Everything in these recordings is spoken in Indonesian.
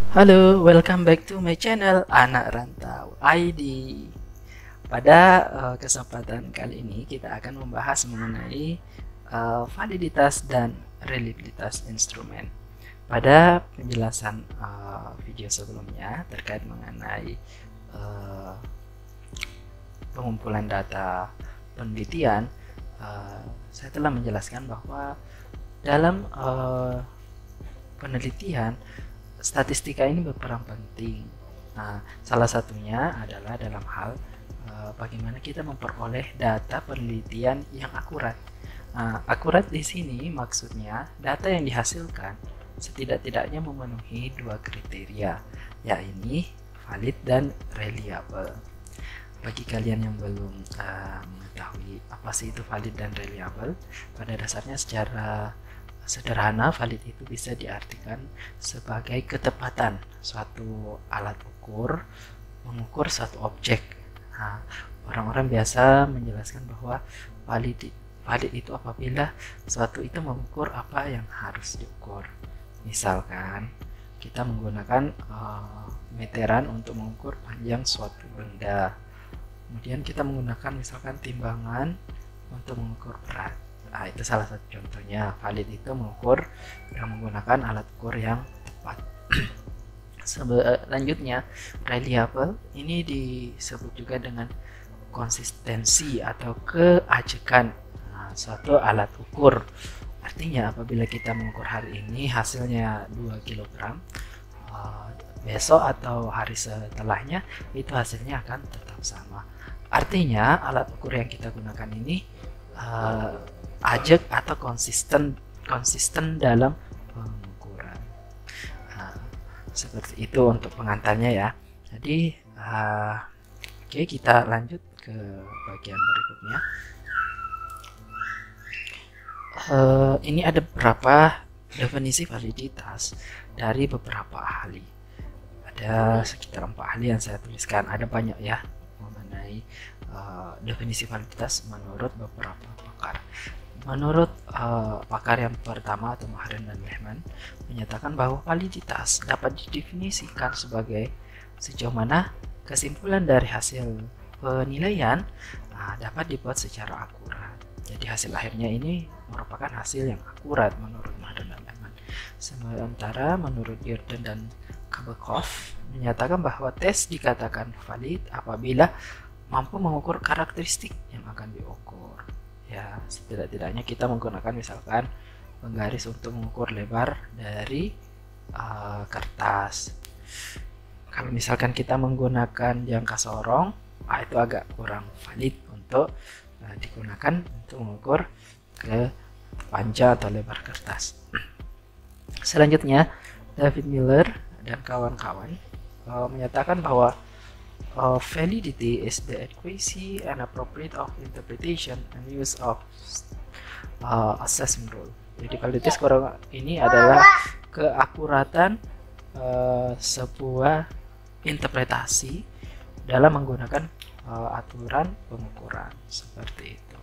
Halo, welcome back to my channel Anak Rantau ID. Pada kesempatan kali ini kita akan membahas mengenai validitas dan reliabilitas instrumen. Pada penjelasan video sebelumnya terkait mengenai pengumpulan data penelitian, saya telah menjelaskan bahwa dalam penelitian statistika ini berperan penting. Nah, salah satunya adalah dalam hal bagaimana kita memperoleh data penelitian yang akurat. Nah, akurat di sini maksudnya data yang dihasilkan setidak-tidaknya memenuhi dua kriteria, yaitu valid dan reliable. Bagi kalian yang belum mengetahui apa sih itu valid dan reliable, pada dasarnya secara sederhana, valid itu bisa diartikan sebagai ketepatan suatu alat ukur mengukur suatu objek. Nah, orang-orang biasa menjelaskan bahwa valid itu apabila suatu itu mengukur apa yang harus diukur. Misalkan kita menggunakan meteran untuk mengukur panjang suatu benda, kemudian kita menggunakan misalkan timbangan untuk mengukur berat. Nah, itu salah satu contohnya. Valid itu mengukur dengan menggunakan alat ukur yang tepat. Selanjutnya, reliable ini disebut juga dengan konsistensi atau keajekan suatu alat ukur. Artinya apabila kita mengukur hari ini hasilnya 2 kg, besok atau hari setelahnya itu hasilnya akan tetap sama. Artinya alat ukur yang kita gunakan ini ajak atau konsisten dalam pengukuran. Seperti itu untuk pengantarnya ya. Jadi oke, kita lanjut ke bagian berikutnya. Ini ada beberapa definisi validitas dari beberapa ahli. Ada sekitar 4 ahli yang saya tuliskan. Ada banyak ya mengenai definisi validitas menurut beberapa pakar. Menurut pakar yang pertama atau Mahren dan Lehman menyatakan bahwa validitas dapat didefinisikan sebagai sejauh mana kesimpulan dari hasil penilaian dapat dibuat secara akurat. Jadi hasil akhirnya ini merupakan hasil yang akurat menurut Mahren dan Lehman. Sementara menurut Dearden dan Kabakov menyatakan bahwa tes dikatakan valid apabila mampu mengukur karakteristik yang akan diukur. Ya, setidak-tidaknya kita menggunakan misalkan penggaris untuk mengukur lebar dari kertas. Kalau misalkan kita menggunakan jangka sorong, itu agak kurang valid untuk digunakan untuk mengukur ke panjang atau lebar kertas. Selanjutnya, David Miller dan kawan-kawan menyatakan bahwa validity is the adequacy and appropriate of interpretation and use of assessment rule. Jadi validitas ini adalah keakuratan sebuah interpretasi dalam menggunakan aturan pengukuran seperti itu.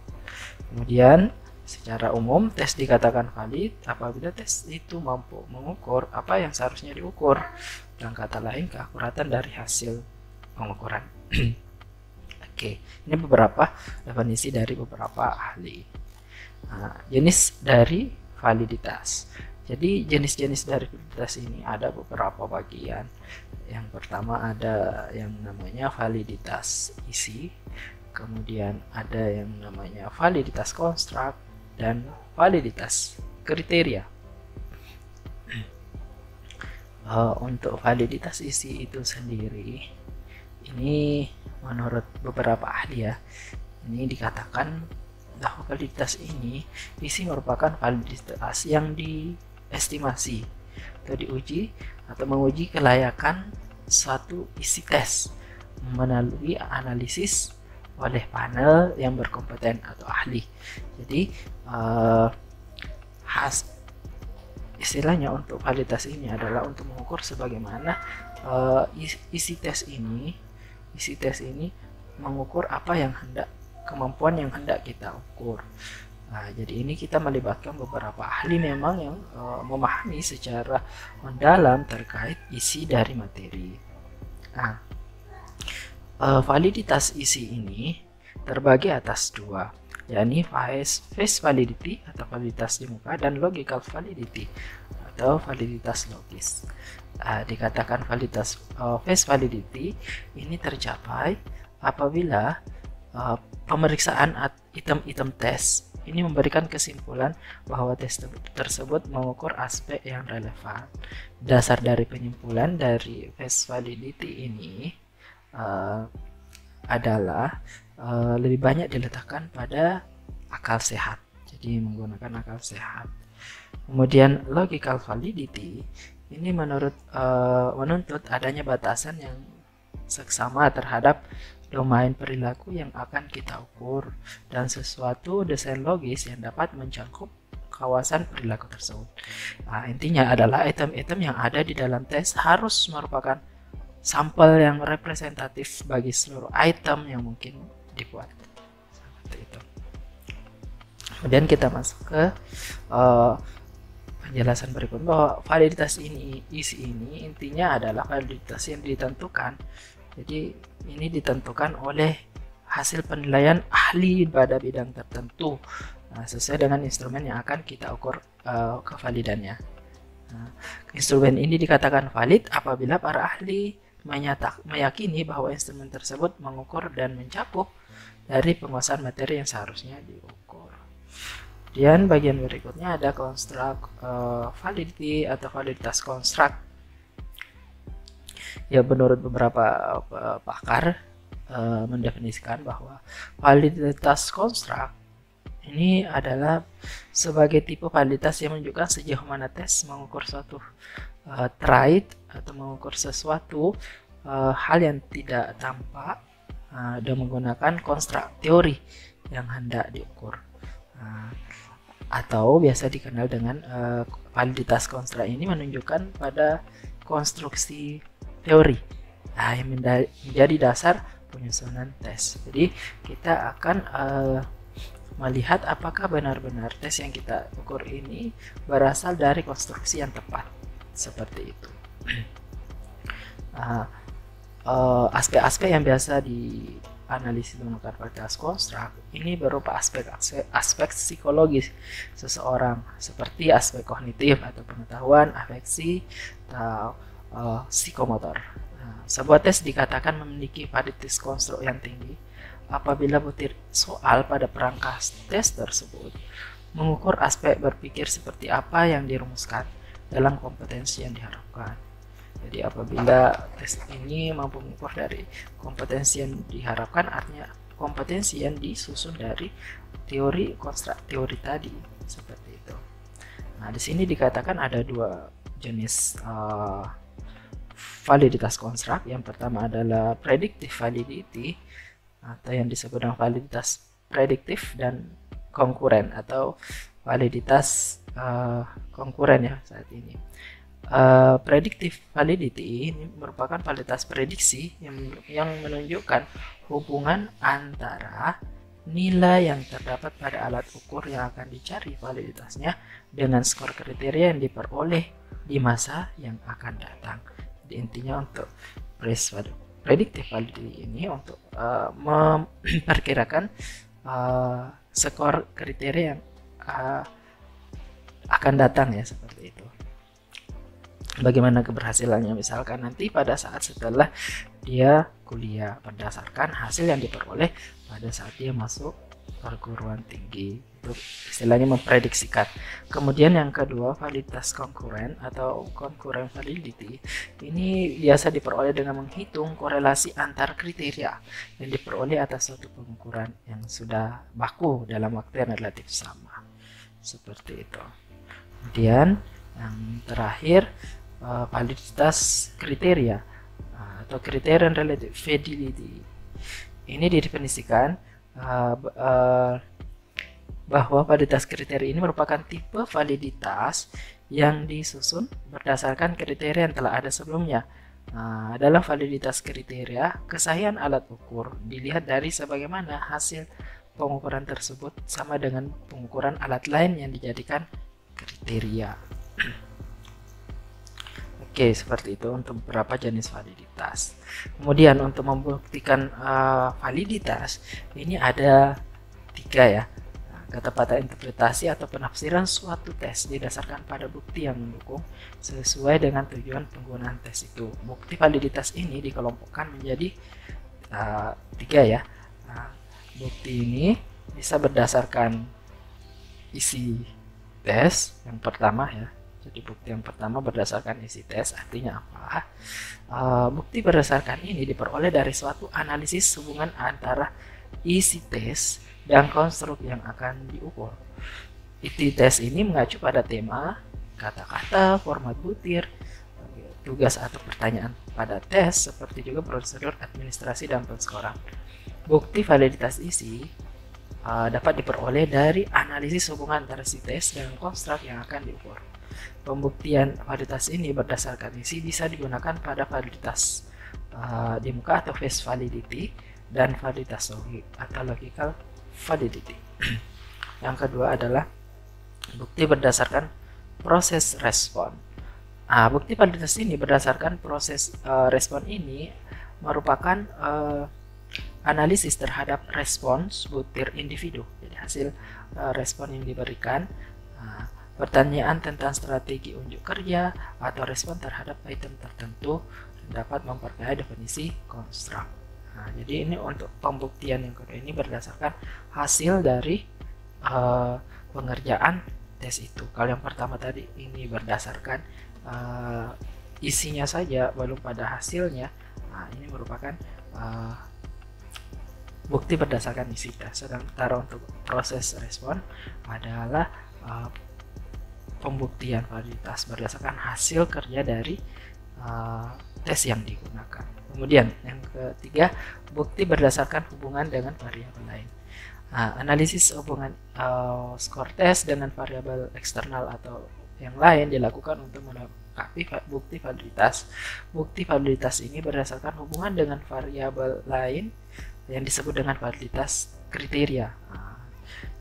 Kemudian secara umum tes dikatakan valid apabila tes itu mampu mengukur apa yang seharusnya diukur. Dengan kata lain, keakuratan dari hasil pengukuran. Oke, ini beberapa definisi dari beberapa ahli. Jenis dari validitas. Jadi jenis-jenis dari validitas ini ada beberapa bagian. Yang pertama ada yang namanya validitas isi, kemudian ada yang namanya validitas konstruk dan validitas kriteria. Untuk validitas isi itu sendiri, ini menurut beberapa ahli ya, ini dikatakan bahwa validitas ini isi merupakan validitas yang diestimasi atau diuji atau menguji kelayakan suatu isi tes melalui analisis oleh panel yang berkompeten atau ahli. Jadi istilahnya untuk validitas ini adalah untuk mengukur sebagaimana isi tes ini mengukur apa yang kemampuan yang hendak kita ukur. Nah, jadi ini kita melibatkan beberapa ahli memang yang memahami secara mendalam terkait isi dari materi. Nah, validitas isi ini terbagi atas dua, yakni face validity atau validitas di muka dan logical validity atau validitas logis. Dikatakan validitas face validity ini tercapai apabila pemeriksaan item-item tes ini memberikan kesimpulan bahwa tes tersebut mengukur aspek yang relevan. Dasar dari penyimpulan dari face validity ini adalah lebih banyak diletakkan pada akal sehat. Jadi menggunakan akal sehat. Kemudian logical validity ini menuntut adanya batasan yang seksama terhadap domain perilaku yang akan kita ukur dan sesuatu desain logis yang dapat mencakup kawasan perilaku tersebut. Nah, intinya adalah item-item yang ada di dalam tes harus merupakan sampel yang representatif bagi seluruh item yang mungkin dibuat. Seperti itu. Kemudian kita masuk ke penjelasan berikut bahwa validitas isi ini intinya adalah validitas yang ditentukan. Jadi ini ditentukan oleh hasil penilaian ahli pada bidang tertentu sesuai dengan instrumen yang akan kita ukur kevalidannya. Instrumen ini dikatakan valid apabila para ahli meyakini bahwa instrumen tersebut mengukur dan mencakup dari penguasaan materi yang seharusnya diukur. Kemudian bagian berikutnya ada construct validity atau validitas construct. Ya, menurut beberapa pakar mendefinisikan bahwa validitas construct ini adalah sebagai tipe validitas yang menunjukkan sejauh mana tes mengukur suatu trait atau mengukur sesuatu hal yang tidak tampak dan menggunakan konstruk teori yang hendak diukur. Atau biasa dikenal dengan validitas konstruk ini menunjukkan pada konstruksi teori yang menjadi dasar penyusunan tes. Jadi kita akan melihat apakah benar-benar tes yang kita ukur ini berasal dari konstruksi yang tepat, seperti itu. Aspek-aspek yang biasa dianalisis menggunakan validitas konstruk ini berupa aspek psikologis seseorang, seperti aspek kognitif atau pengetahuan, afeksi, atau psikomotor. Sebuah tes dikatakan memiliki validitas konstruk yang tinggi apabila butir soal pada perangkat tes tersebut mengukur aspek berpikir seperti apa yang dirumuskan dalam kompetensi yang diharapkan. Jadi apabila tes ini mampu mengukur dari kompetensi yang diharapkan, artinya kompetensi yang disusun dari teori konstruk teori tadi, seperti itu. Nah, di sini dikatakan ada dua jenis validitas konstruk. Yang pertama adalah predictive validity atau yang disebut dengan validitas prediktif, dan konkuren atau validitas konkuren ya saat ini. Predictive validity ini merupakan validitas prediksi yang menunjukkan hubungan antara nilai yang terdapat pada alat ukur yang akan dicari validitasnya dengan skor kriteria yang diperoleh di masa yang akan datang. Jadi intinya untuk predictive validity ini untuk memperkirakan skor kriteria yang akan datang ya, seperti itu. Bagaimana keberhasilannya, misalkan nanti pada saat setelah dia kuliah berdasarkan hasil yang diperoleh pada saat dia masuk perguruan tinggi, itu istilahnya memprediksikan. Kemudian yang kedua, validitas konkuren atau konkuren validity ini biasa diperoleh dengan menghitung korelasi antar kriteria yang diperoleh atas suatu pengukuran yang sudah baku dalam waktu yang relatif sama, seperti itu. Kemudian yang terakhir, validitas kriteria atau criterion relative validity. Ini didefinisikan bahwa validitas kriteria ini merupakan tipe validitas yang disusun berdasarkan kriteria yang telah ada sebelumnya. Dalam validitas kriteria, kesahihan alat ukur dilihat dari sebagaimana hasil pengukuran tersebut sama dengan pengukuran alat lain yang dijadikan kriteria. Oke, seperti itu untuk beberapa jenis validitas. Kemudian untuk membuktikan validitas, ini ada 3 ya. Ketepatan interpretasi atau penafsiran suatu tes didasarkan pada bukti yang mendukung sesuai dengan tujuan penggunaan tes itu. Bukti validitas ini dikelompokkan menjadi 3 ya. Bukti ini bisa berdasarkan isi tes yang pertama ya. Jadi bukti yang pertama berdasarkan isi tes, artinya apa? Bukti berdasarkan ini diperoleh dari suatu analisis hubungan antara isi tes dan konstruk yang akan diukur. Isi tes ini mengacu pada tema, kata-kata, format butir, tugas atau pertanyaan pada tes, seperti juga prosedur administrasi dan penskoran. Bukti validitas isi dapat diperoleh dari analisis hubungan antara si tes dan konstruk yang akan diukur. Pembuktian validitas ini berdasarkan isi bisa digunakan pada validitas di muka atau face validity dan validitas logik atau logical validity. Yang kedua adalah bukti berdasarkan proses respon. Bukti validitas ini berdasarkan proses respon ini merupakan analisis terhadap respons butir individu. Jadi hasil respon yang diberikan, pertanyaan tentang strategi unjuk kerja atau respon terhadap item tertentu dapat memperkaya definisi konstruk. Jadi ini untuk pembuktian yang kedua ini berdasarkan hasil dari pengerjaan tes itu. Kalau yang pertama tadi ini berdasarkan isinya saja belum pada hasilnya, ini merupakan bukti berdasarkan isi tes. Sementara untuk proses respon adalah pembuktian validitas berdasarkan hasil kerja dari tes yang digunakan. Kemudian yang ketiga, bukti berdasarkan hubungan dengan variabel lain. Analisis hubungan skor tes dengan variabel eksternal atau yang lain dilakukan untuk melengkapi bukti validitas. Bukti validitas ini berdasarkan hubungan dengan variabel lain yang disebut dengan validitas kriteria.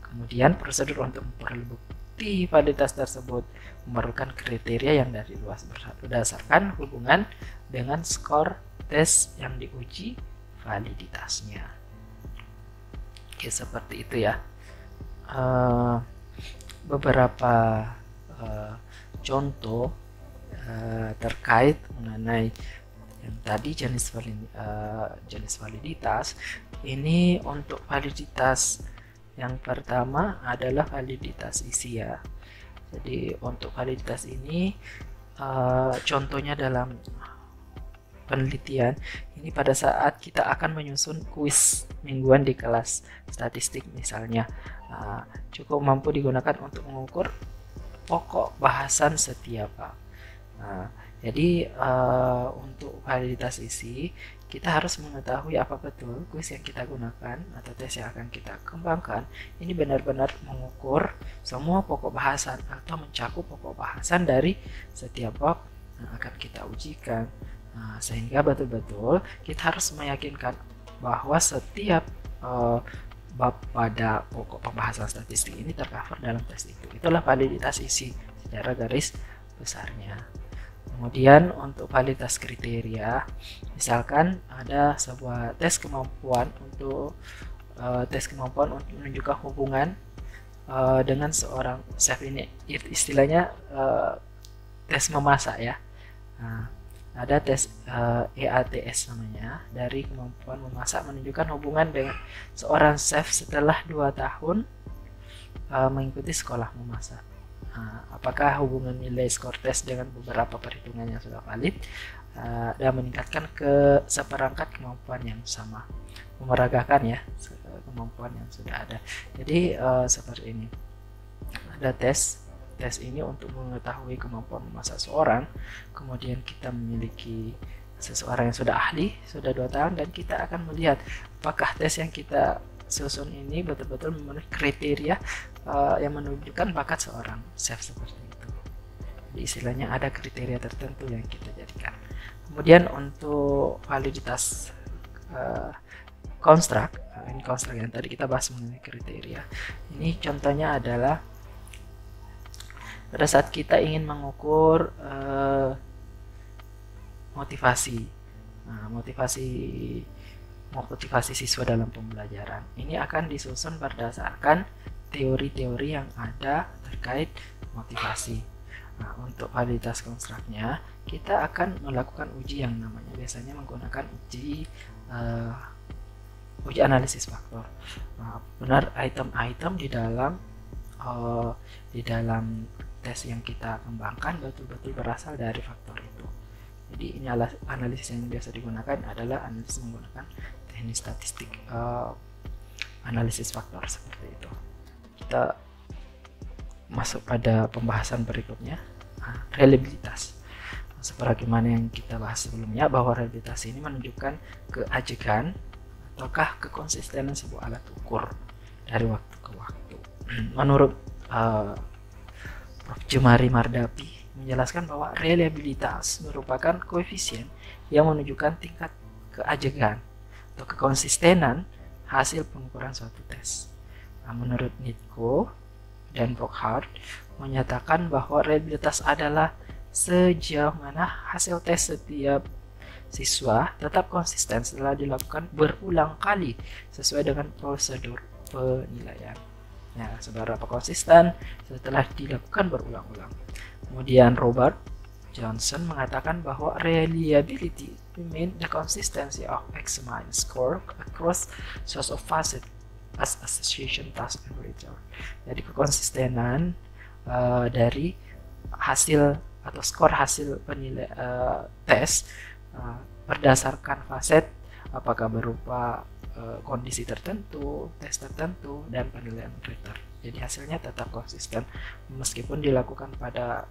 Kemudian prosedur untuk memperoleh bukti validitas tersebut memerlukan kriteria yang dari luas berdasarkan hubungan dengan skor tes yang diuji validitasnya. Oke, seperti itu ya. Beberapa contoh terkait mengenai yang tadi jenis validitas. Ini untuk validitas yang pertama adalah validitas isi ya. Jadi untuk validitas ini contohnya dalam penelitian ini pada saat kita akan menyusun kuis mingguan di kelas statistik misalnya, cukup mampu digunakan untuk mengukur pokok bahasan setiap bab. Jadi untuk validitas isi kita harus mengetahui apa betul kuis yang kita gunakan atau tes yang akan kita kembangkan ini benar-benar mengukur semua pokok bahasan atau mencakup pokok bahasan dari setiap bab yang akan kita ujikan. Sehingga betul-betul kita harus meyakinkan bahwa setiap bab pada pokok pembahasan statistik ini tercover dalam tes itu. Itulah validitas isi secara garis besarnya. Kemudian untuk validitas kriteria, misalkan ada sebuah tes kemampuan untuk menunjukkan hubungan dengan seorang chef. Ini istilahnya tes memasak ya. Ada tes EATS namanya, dari kemampuan memasak menunjukkan hubungan dengan seorang chef setelah 2 tahun mengikuti sekolah memasak. Apakah hubungan nilai skor tes dengan beberapa perhitungan yang sudah valid dan meningkatkan ke seperangkat kemampuan yang sama, memeragakan ya kemampuan yang sudah ada. Jadi seperti ini, ada tes ini untuk mengetahui kemampuan memasak seorang. Kemudian kita memiliki seseorang yang sudah ahli, sudah 2 tahun, dan kita akan melihat apakah tes yang kita susun ini betul-betul memenuhi kriteria yang menunjukkan bakat seorang chef seperti itu. Jadi istilahnya ada kriteria tertentu yang kita jadikan. Kemudian untuk validitas construct. Ini construct yang tadi kita bahas mengenai kriteria. Ini contohnya adalah pada saat kita ingin mengukur motivasi. Nah, motivasi siswa dalam pembelajaran ini akan disusun berdasarkan teori-teori yang ada terkait motivasi. Nah, untuk validitas konstruknya kita akan melakukan uji yang namanya biasanya menggunakan uji analisis faktor. Nah, benar item-item di dalam tes yang kita kembangkan betul-betul berasal dari faktor itu. Jadi ini analisis yang biasa digunakan adalah analisis menggunakan teknik statistik analisis faktor seperti itu. Kita masuk pada pembahasan berikutnya, reliabilitas. Sebagaimana yang kita bahas sebelumnya, bahwa reliabilitas ini menunjukkan keajegan ataukah kekonsistenan sebuah alat ukur dari waktu ke waktu. Menurut Prof. Jumari Mardapi menjelaskan bahwa reliabilitas merupakan koefisien yang menunjukkan tingkat keajegan atau kekonsistenan hasil pengukuran suatu tes. Nah, menurut Nitko dan Brockhart menyatakan bahwa reliabilitas adalah sejauh mana hasil tes setiap siswa tetap konsisten setelah dilakukan berulang kali sesuai dengan prosedur penilaian. Ya, seberapa konsisten setelah dilakukan berulang-ulang. Kemudian Robert Johnson mengatakan bahwa reliability means the consistency of examined score across source of facet as association, task, and result. Jadi kekonsistenan dari hasil atau skor hasil penilai tes berdasarkan facet, apakah berupa kondisi tertentu, tes tertentu, dan penilaian rater. Jadi hasilnya tetap konsisten meskipun dilakukan pada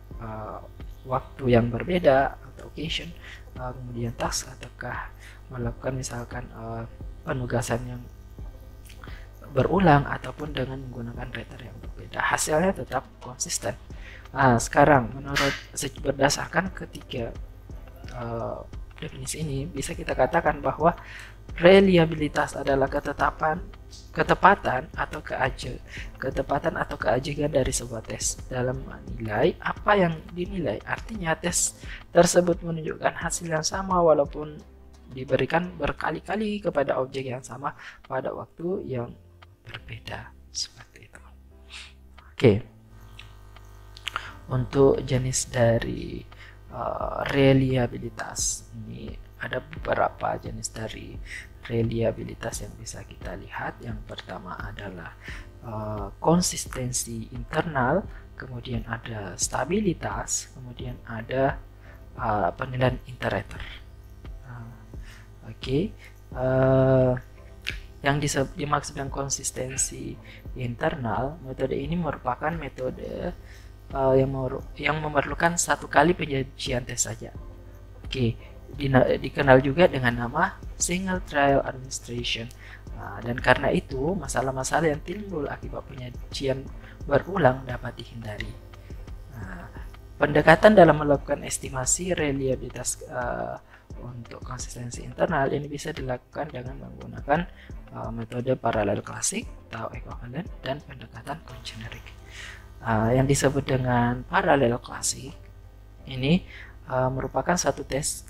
waktu yang berbeda atau occasion, kemudian task ataukah melakukan misalkan penugasan yang berulang ataupun dengan menggunakan rater yang berbeda, hasilnya tetap konsisten. Nah, sekarang menurut berdasarkan ketiga definisi ini bisa kita katakan bahwa reliabilitas adalah ketepatan atau keajegan dari sebuah tes dalam menilai apa yang dinilai. Artinya tes tersebut menunjukkan hasil yang sama walaupun diberikan berkali-kali kepada objek yang sama pada waktu yang berbeda, seperti itu. Oke. Untuk jenis dari reliabilitas ini ada beberapa jenis dari reliabilitas yang bisa kita lihat. Yang pertama adalah konsistensi internal, kemudian ada stabilitas, kemudian ada penilaian inter-rater. Yang dimaksud dengan konsistensi internal, metode ini merupakan metode yang memerlukan satu kali penyajian tes saja. Dikenal juga dengan nama single trial administration. Dan karena itu masalah-masalah yang timbul akibat penyajian berulang dapat dihindari. Pendekatan dalam melakukan estimasi reliabilitas untuk konsistensi internal ini bisa dilakukan dengan menggunakan metode paralel klasik atau equivalent dan pendekatan kongenerik. Yang disebut dengan paralel klasik ini merupakan satu tes,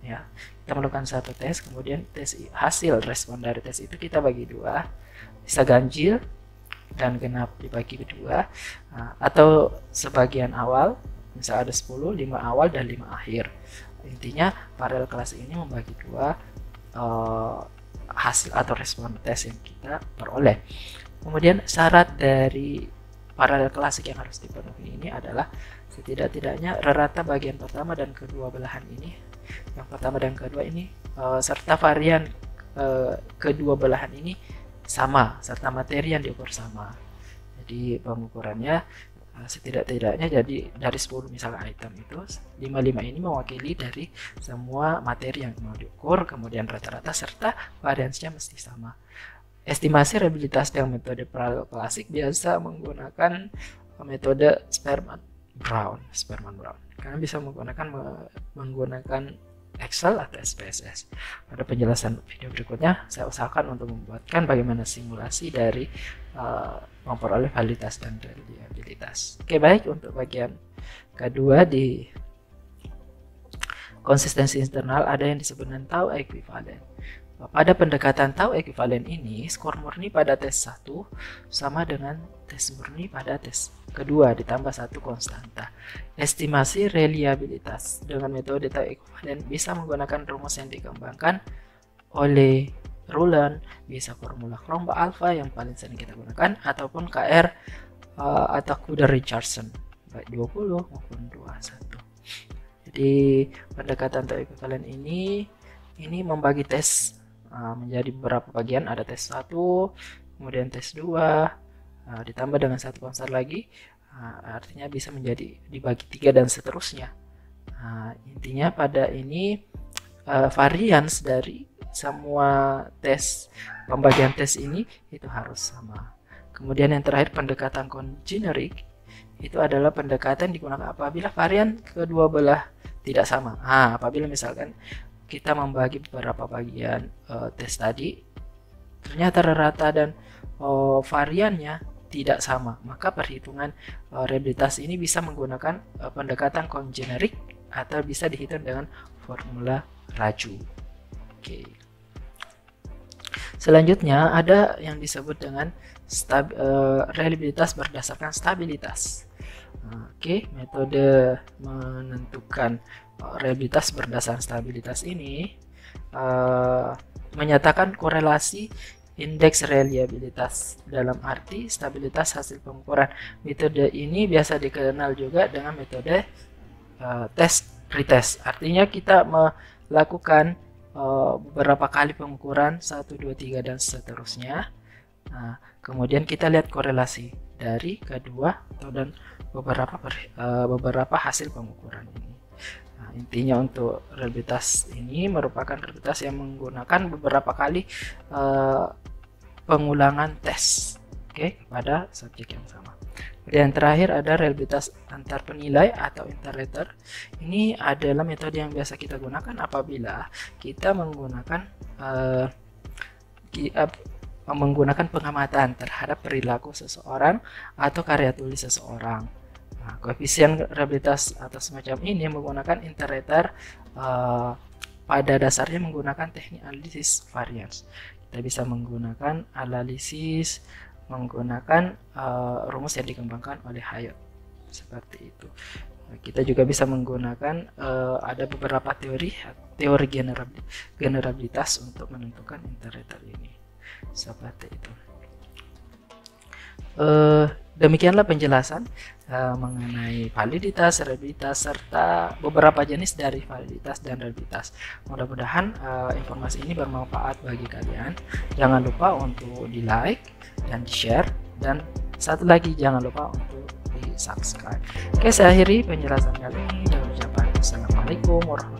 ya. Kita melakukan satu tes, kemudian hasil respon dari tes itu kita bagi dua, bisa ganjil dan genap dibagi kedua, atau sebagian awal, misalnya ada 10, 5 awal dan 5 akhir. Intinya paralel klasik ini membagi dua hasil atau respon tes yang kita peroleh. Kemudian syarat dari paralel klasik yang harus dipenuhi ini adalah setidak-tidaknya rata bagian pertama dan kedua belahan ini, yang pertama dan kedua ini, serta varian kedua belahan ini sama, serta materi yang diukur sama. Jadi pengukurannya setidak-tidaknya jadi dari 10 misalnya item itu 5 ini mewakili dari semua materi yang mau diukur, kemudian rata-rata serta variansinya mesti sama. Estimasi reliabilitas dengan metode paralel klasik biasa menggunakan metode Spearman Brown karena bisa menggunakan Excel atau SPSS. Pada penjelasan video berikutnya, saya usahakan untuk membuatkan bagaimana simulasi dari memperoleh validitas dan reliabilitas. Oke, baik, untuk bagian kedua di konsistensi internal ada yang disebut dengan tau ekuivalen. Pada pendekatan tau ekuivalen ini, skor murni pada tes 1 sama dengan tes murni pada tes kedua ditambah satu konstanta. Estimasi reliabilitas dengan metode tau ekuivalen bisa menggunakan rumus yang dikembangkan oleh Rowland, bisa formula Cronbach alpha yang paling sering kita gunakan, ataupun KR atau Kuder-Richardson baik 20 maupun 21. Jadi pendekatan tau ekuivalen ini membagi tes menjadi beberapa bagian. Ada tes 1, kemudian tes 2, ditambah dengan satu konstan lagi, artinya bisa menjadi dibagi 3 dan seterusnya. Intinya pada ini varians dari semua tes, pembagian tes ini itu harus sama. Kemudian yang terakhir pendekatan congenerik, itu adalah pendekatan digunakan apabila varian kedua belah tidak sama. Apabila misalkan kita membagi beberapa bagian tes tadi, ternyata rata dan variannya tidak sama, maka perhitungan reliabilitas ini bisa menggunakan pendekatan congenerik atau bisa dihitung dengan formula Raju. Oke. Selanjutnya ada yang disebut dengan reliabilitas berdasarkan stabilitas. Oke, metode menentukan reliabilitas berdasarkan stabilitas ini menyatakan korelasi indeks reliabilitas dalam arti stabilitas hasil pengukuran. Metode ini biasa dikenal juga dengan metode test retest. Artinya kita melakukan beberapa kali pengukuran 1, 2, 3 dan seterusnya. Kemudian kita lihat korelasi dari kedua dan beberapa hasil pengukuran ini. Intinya untuk reliabilitas ini merupakan reliabilitas yang menggunakan beberapa kali pengulangan tes, pada subjek yang sama. Dan terakhir ada reliabilitas antar penilai atau interrater. Ini adalah metode yang biasa kita gunakan apabila kita menggunakan pengamatan terhadap perilaku seseorang atau karya tulis seseorang. Koefisien reliabilitas atau semacam ini menggunakan interrater, pada dasarnya menggunakan teknik analisis varians. Kita bisa menggunakan analisis menggunakan rumus yang dikembangkan oleh Hayat seperti itu. Kita juga bisa menggunakan ada beberapa teori generabilitas untuk menentukan interrater ini seperti itu. Demikianlah penjelasan mengenai validitas, reliabilitas, serta beberapa jenis dari validitas dan reliabilitas. Mudah-mudahan informasi ini bermanfaat bagi kalian. Jangan lupa untuk di like dan di share, dan satu lagi jangan lupa untuk di subscribe. Oke, saya akhiri penjelasan kali ini dengan ucapan assalamualaikum warahmatullahi wabarakatuh.